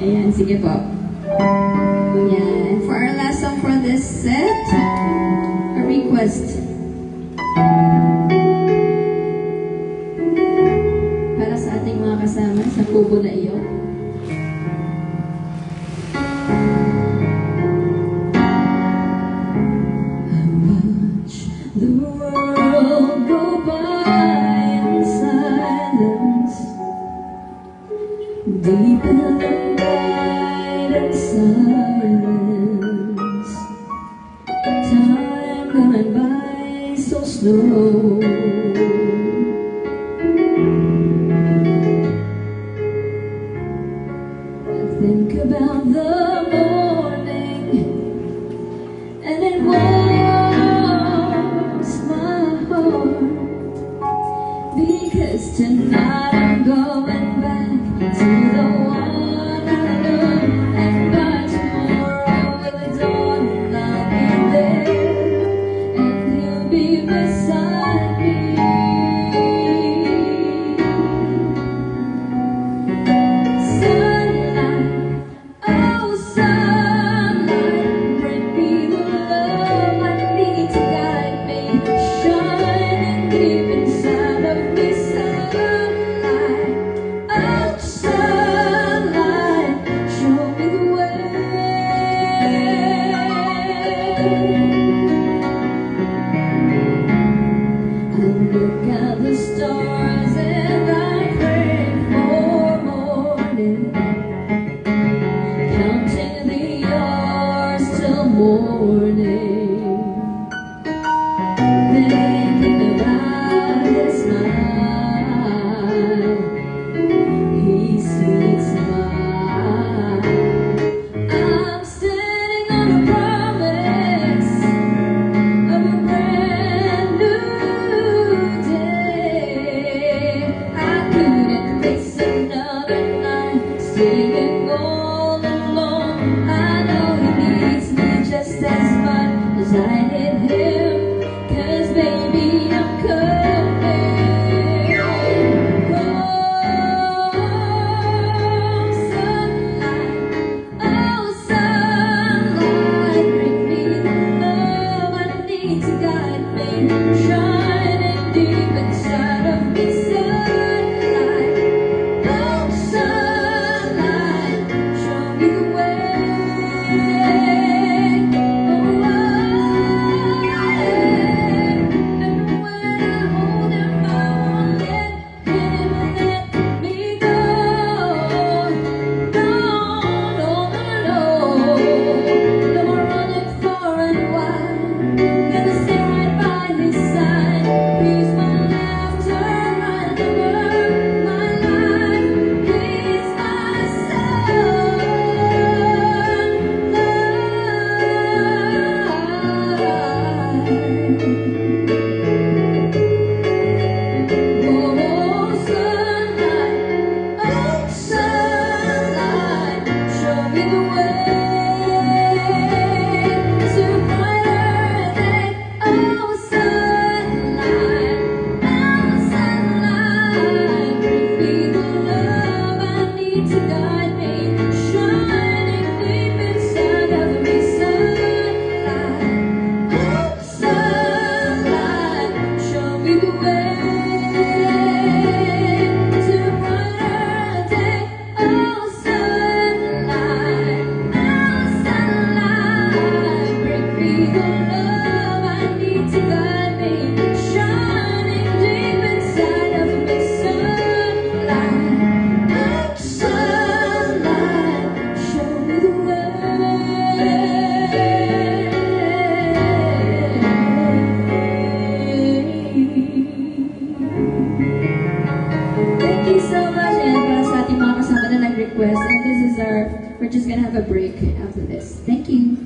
Ayan, sige po. Ayan. For our last song for this set, a request. Para sa ating mga kasama sa kubo na iyo. The world go by in silence, deep in the night and silence. Time going by so slow. I think about the morning and it because tonight I'm going back to the one I love, and by tomorrow with the dawn I'll be there, and he'll be beside me. Sunlight, oh sunlight, bring me the love I need to guide me, shining deep inside of me. Look at the stars and I pray for morning, counting the hours till morning, thinking about his smile, his sweet smile. I'm standing on a promise of a brand new staying all alone. I know he needs me just as much as I need him, 'cause baby I'm coming. Oh, sunlight, oh sunlight, bring me the love I need to guide me, shining deep inside of me. We're just gonna have a break after this. Thank you.